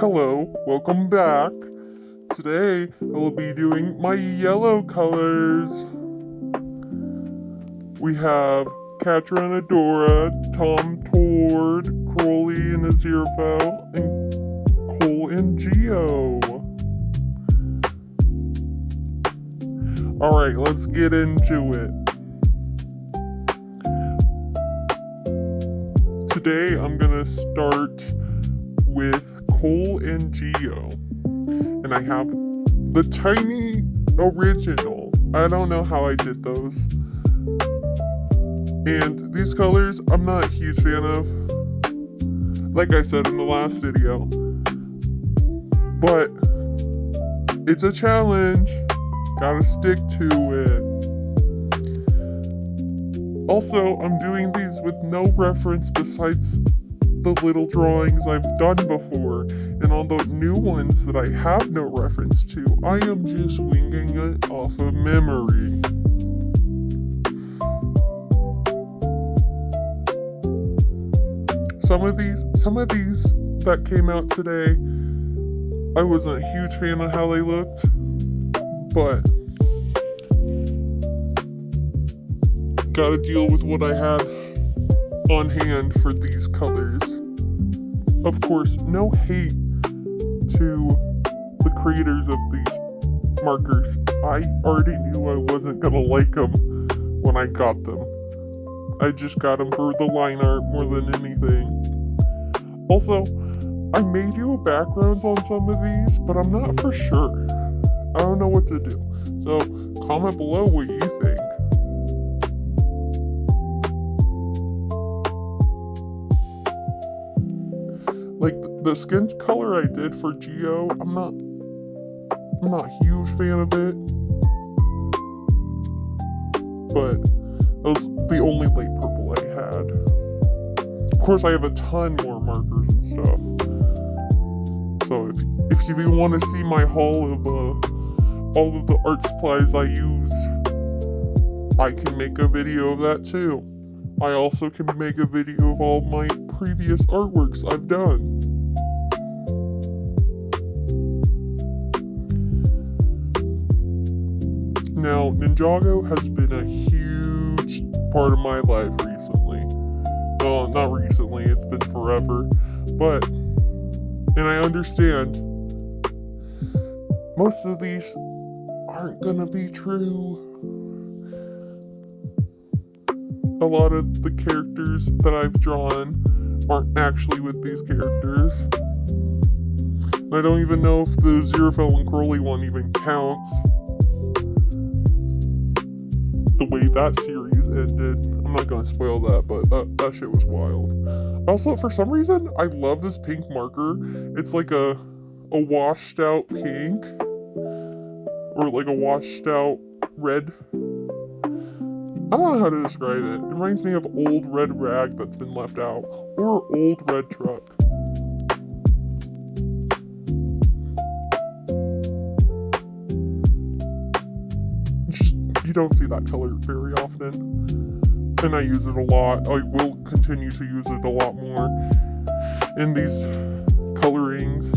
Hello, welcome back. Today I will be doing my yellow colors. We have Catra and Adora, Tom Tord, Crowley and Aziraphale, and Cole and Geo. Alright, let's get into it. Today I'm gonna start with Cole and Geo. And I have the tiny original. I don't know how I did those. And these colors, I'm not a huge fan of. Like I said in the last video. But it's a challenge. Gotta stick to it. Also, I'm doing these with no reference besides the little drawings I've done before, and on the new ones that I have no reference to, I am just winging it off of memory. Some of these that came out today, I wasn't a huge fan of how they looked, but gotta deal with what I had on hand for these colors. Of course, no hate to the creators of these markers. I already knew I wasn't gonna like them when I got them. I just got them for the line art more than anything. Also, I may do backgrounds on some of these, but I'm not for sure. I don't know what to do. So, comment below what you think. Like the skin color I did for Geo, I'm not a huge fan of it. But that was the only light purple I had. Of course, I have a ton more markers and stuff. So if you want to see my haul of all of the art supplies I use, I can make a video of that too. I also can make a video of all my previous artworks I've done. Now, Ninjago has been a huge part of my life recently. Well, not recently, it's been forever. But, and I understand, most of these aren't gonna be true. A lot of the characters that I've drawn aren't actually with these characters. And I don't even know if the Aziraphale and Crowley one even counts. The way that series ended. I'm not gonna spoil that, but that shit was wild. Also, for some reason, I love this pink marker. It's like a washed out pink. Or like a washed out red. I don't know how to describe it. It reminds me of old red rag that's been left out. Or old red truck. You don't see that color very often. And I use it a lot. I will continue to use it a lot more in these colorings.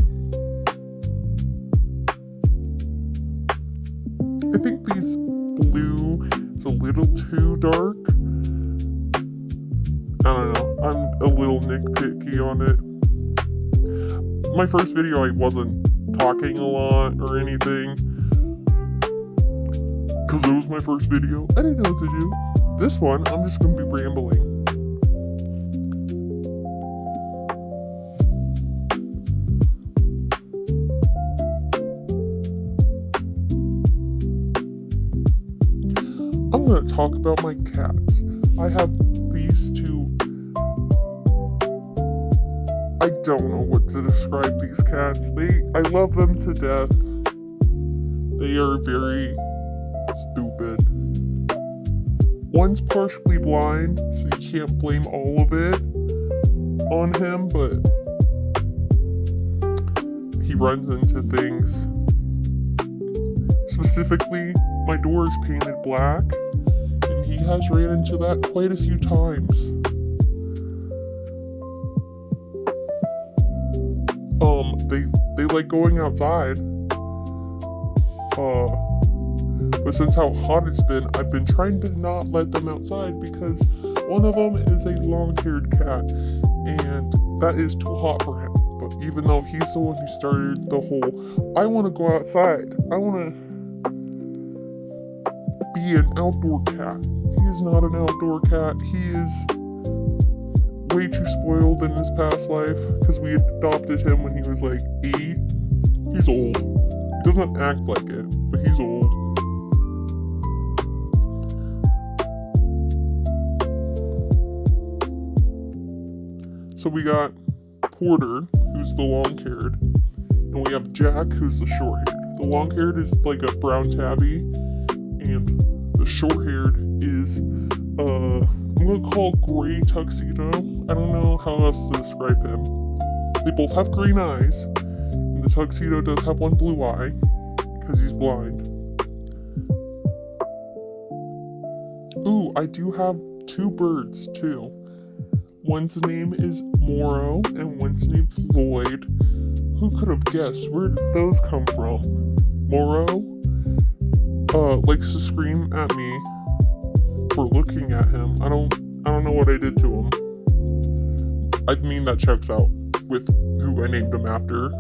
I think these blue is a little too dark. I don't know. I'm a little nitpicky on it. My first video, I wasn't talking a lot or anything. Because it was my first video. I didn't know what to do. This one, I'm just going to be rambling. I'm going to talk about my cats. I have these two. I don't know what to describe these cats. I love them to death. They are very stupid. One's partially blind, so you can't blame all of it on him, but he runs into things. Specifically, my door is painted black, and he has ran into that quite a few times. they like going outside. But since how hot it's been, I've been trying to not let them outside because one of them is a long-haired cat, and that is too hot for him. But even though he's the one who started the whole, I want to go outside, I want to be an outdoor cat. He is not an outdoor cat. He is way too spoiled in his past life because we adopted him when he was like 8. He's old. He doesn't act like it, but he's old. So we got Porter, who's the long-haired, and we have Jack, who's the short-haired. The long-haired is like a brown tabby, and the short-haired is I'm gonna call gray tuxedo. I don't know how else to describe him. They both have green eyes, and the tuxedo does have one blue eye because he's blind. Ooh, I do have 2 birds too. One's name is Moro and one's name's Lloyd. Who could have guessed? Where did those come from? Moro likes to scream at me for looking at him. I don't know what I did to him. I mean, that checks out with who I named him after.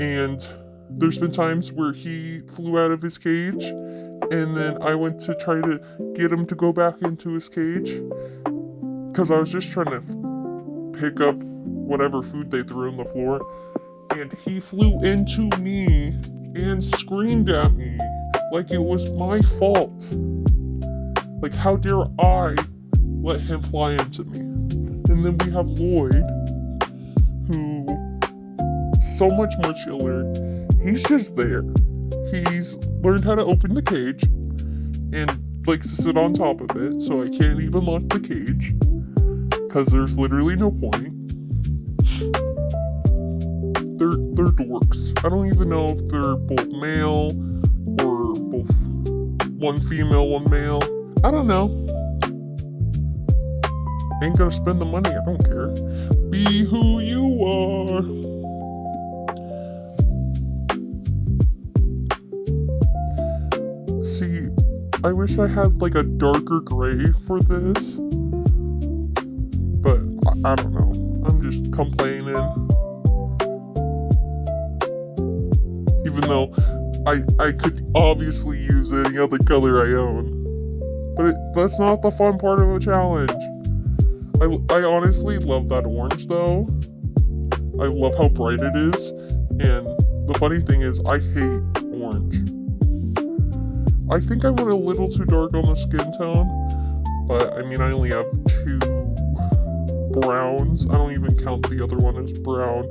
And there's been times where he flew out of his cage, and then I went to try to get him to go back into his cage because I was just trying to pick up whatever food they threw on the floor, and he flew into me and screamed at me like it was my fault. Like, how dare I let him fly into me? And then we have Lloyd, who so much more chiller. He's just there. He's learned how to open the cage and likes to sit on top of it, so I can't even lock the cage because there's literally no point. They're dorks. I don't even know if they're both male or both one female, one male. I don't know. Ain't gonna spend the money, I don't care. Be who you are. See, I wish I had like a darker gray for this, but I don't know. I'm just complaining. Even though I could obviously use any other color I own. But that's not the fun part of a challenge. I honestly love that orange though. I love how bright it is. And the funny thing is, I hate orange. I think I went a little too dark on the skin tone. But I mean, I only have 2 browns. I don't even count the other one as brown.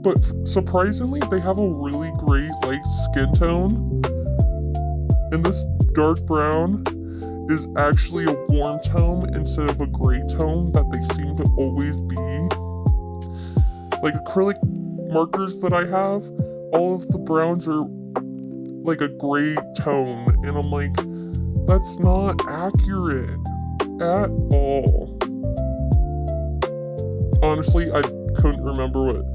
But surprisingly, they have a really great light skin tone. And this dark brown is actually a warm tone instead of a gray tone that they seem to always be. Like acrylic markers that I have, all of the browns are like a gray tone. And I'm like, that's not accurate at all. Honestly, I couldn't remember what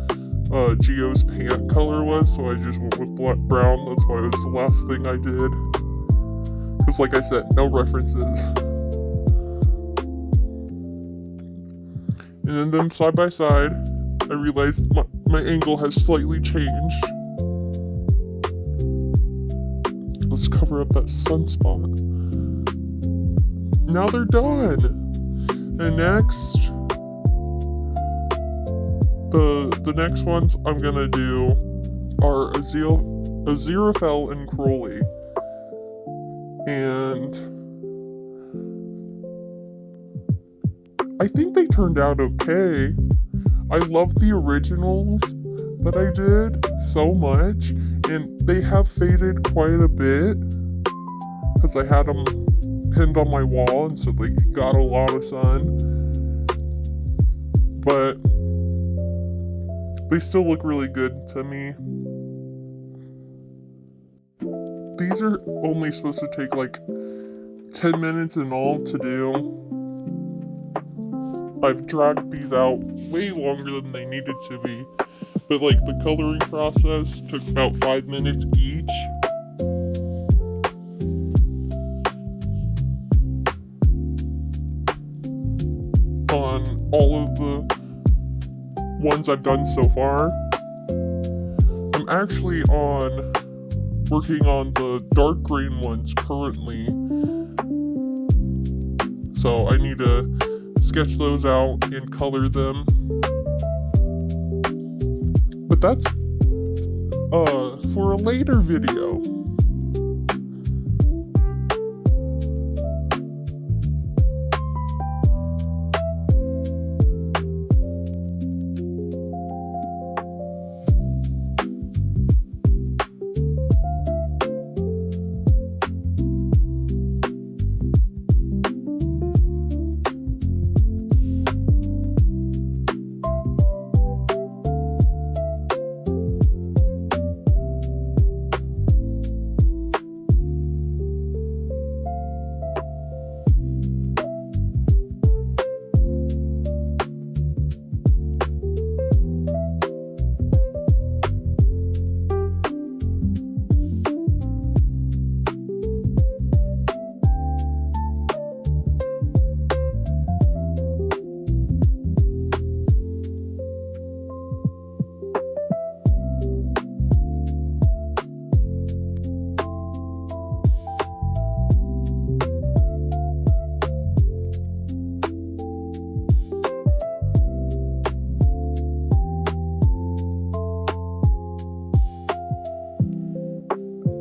Geo's pant color was, so I just went with black brown. That's why it was the last thing I did. Because like I said, no references. And then them side by side, I realized my angle has slightly changed. Let's cover up that sunspot. Now they're done. And next, the next ones I'm gonna do are Aziraphale and Crowley. And I think they turned out okay. I love the originals that I did so much, and they have faded quite a bit because I had them pinned on my wall, and so they got a lot of sun. But they still look really good to me. These are only supposed to take like 10 minutes in all to do. I've dragged these out way longer than they needed to be, but like the coloring process took about 5 minutes each. On all of the ones I've done so far. I'm actually working on the dark green ones currently, so I need to sketch those out and color them. But that's for a later video.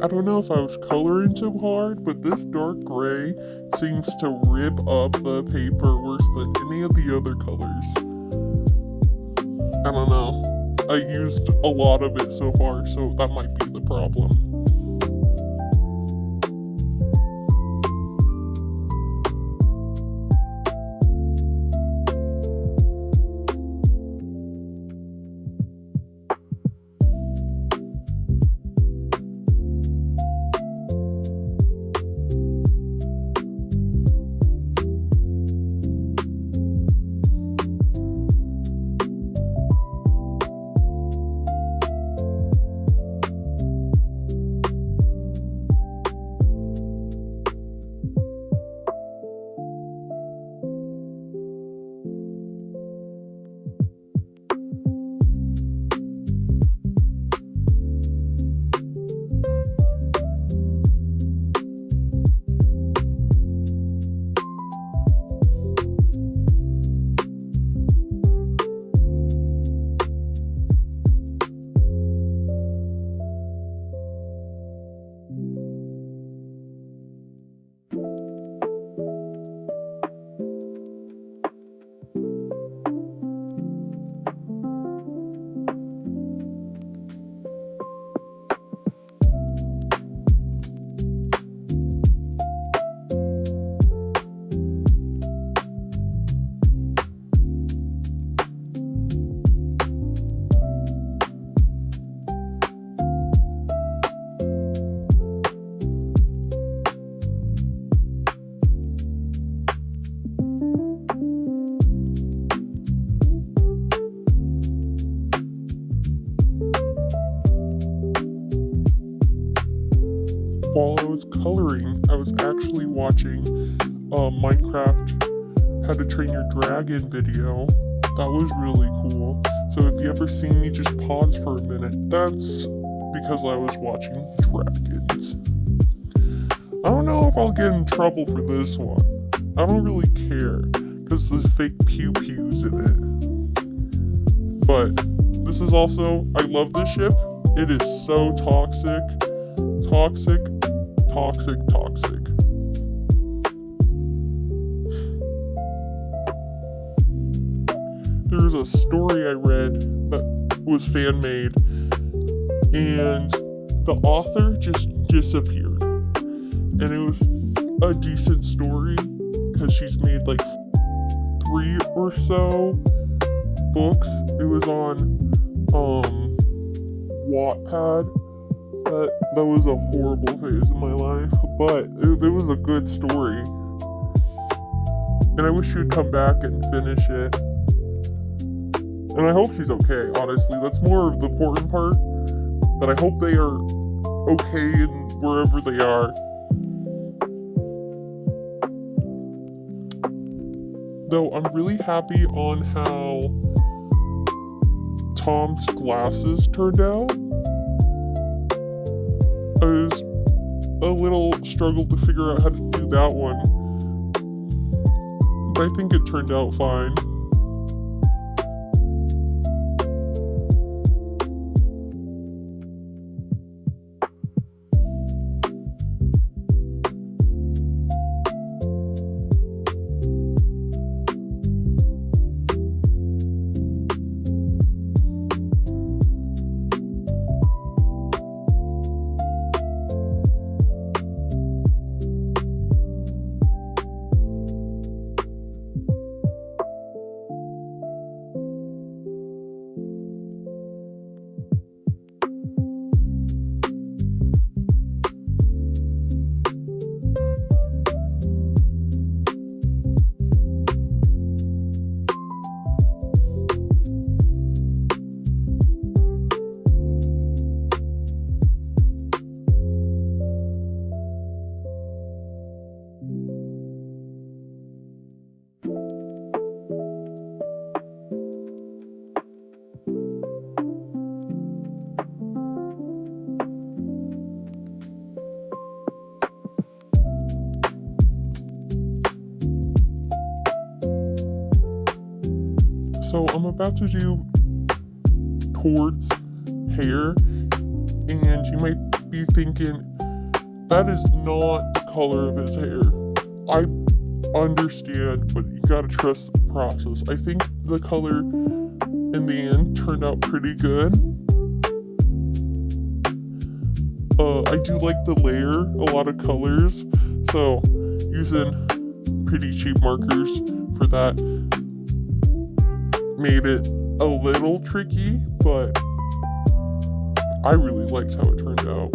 I don't know if I was coloring too hard, but this dark gray seems to rip up the paper worse than any of the other colors. I don't know. I used a lot of it so far, so that might be the problem. While I was coloring, I was actually watching Minecraft How to Train Your Dragon video. That was really cool. So if you ever see me just pause for a minute, that's because I was watching dragons. I don't know if I'll get in trouble for this one. I don't really care, because there's fake pew-pews in it. But this is also, I love this ship. It is so toxic. Toxic. There's a story I read that was fan made, and the author just disappeared. And it was a decent story because she's made like 3 or so books. It was on Wattpad. That was a horrible phase in my life, but it was a good story. And I wish she would come back and finish it. And I hope she's okay, honestly. That's more of the important part. But I hope they are okay in wherever they are. Though I'm really happy on how Tom's glasses turned out. I was a little struggled to figure out how to do that one. But I think it turned out fine. So I'm about to do towards hair, and you might be thinking, that is not the color of his hair. I understand, but you gotta trust the process. I think the color in the end turned out pretty good. I do like the layer, a lot of colors, so using pretty cheap markers for that made it a little tricky, but I really liked how it turned out.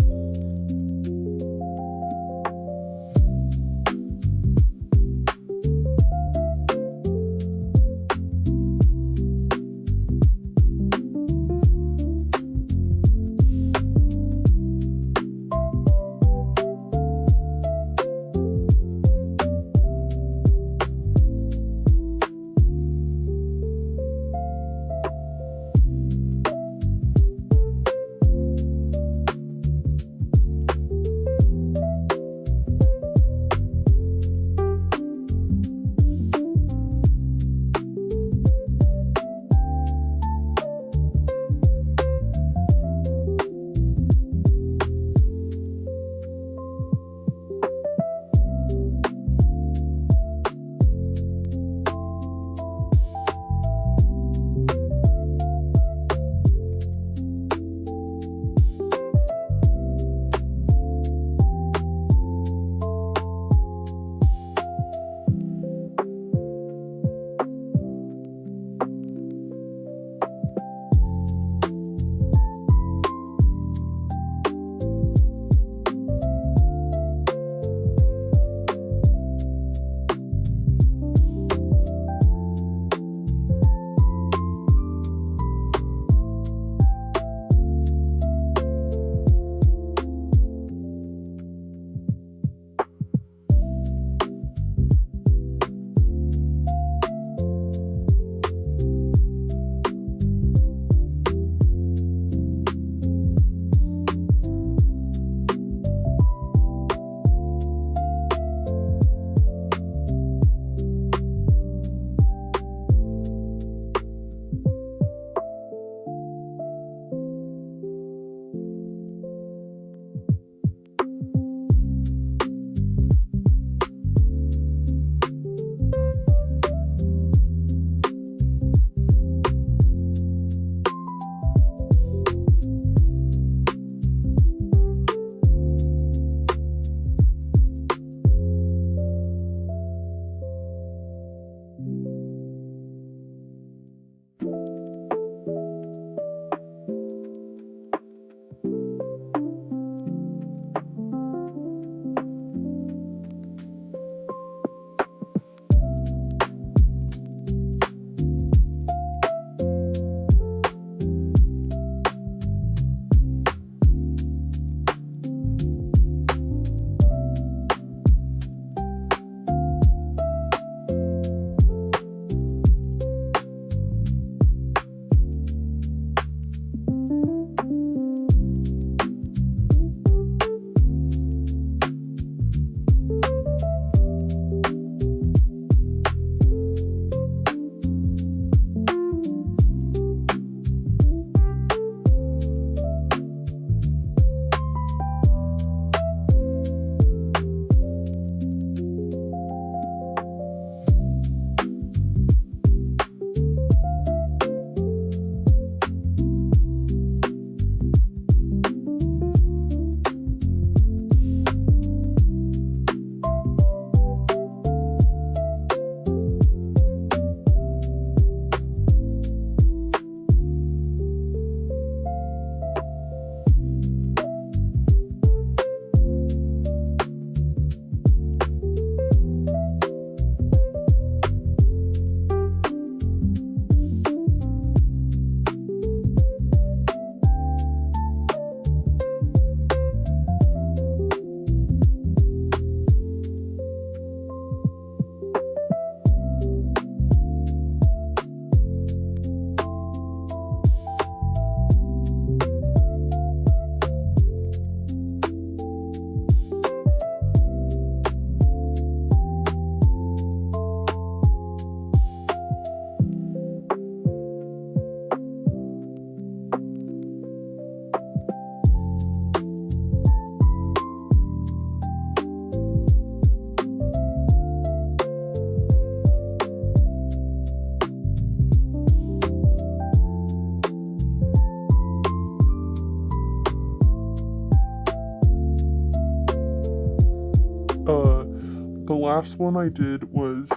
last one I did was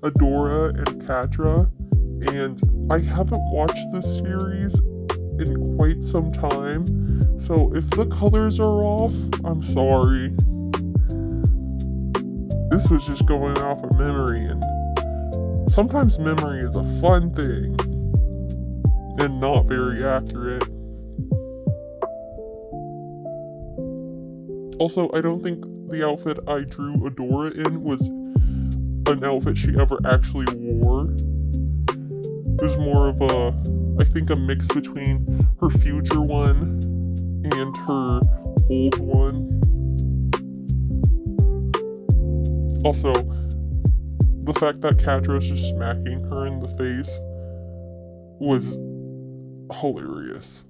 Adora and Katra, and I haven't watched this series in quite some time, so if the colors are off, I'm sorry. This was just going off of memory, and sometimes memory is a fun thing and not very accurate. Also, I don't think the outfit I drew Adora in was an outfit she ever actually wore. It was more of I think a mix between her future one and her old one. Also, the fact that Katra is just smacking her in the face was hilarious.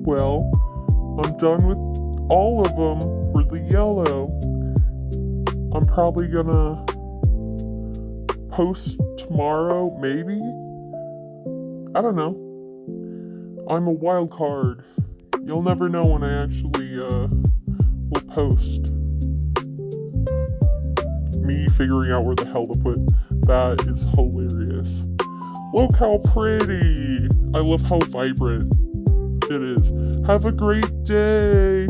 Well, I'm done with all of them for the yellow. I'm probably gonna post tomorrow, maybe? I don't know. I'm a wild card. You'll never know when I actually will post. Me figuring out where the hell to put that is hilarious. Look how pretty! I love how vibrant it is. Have a great day!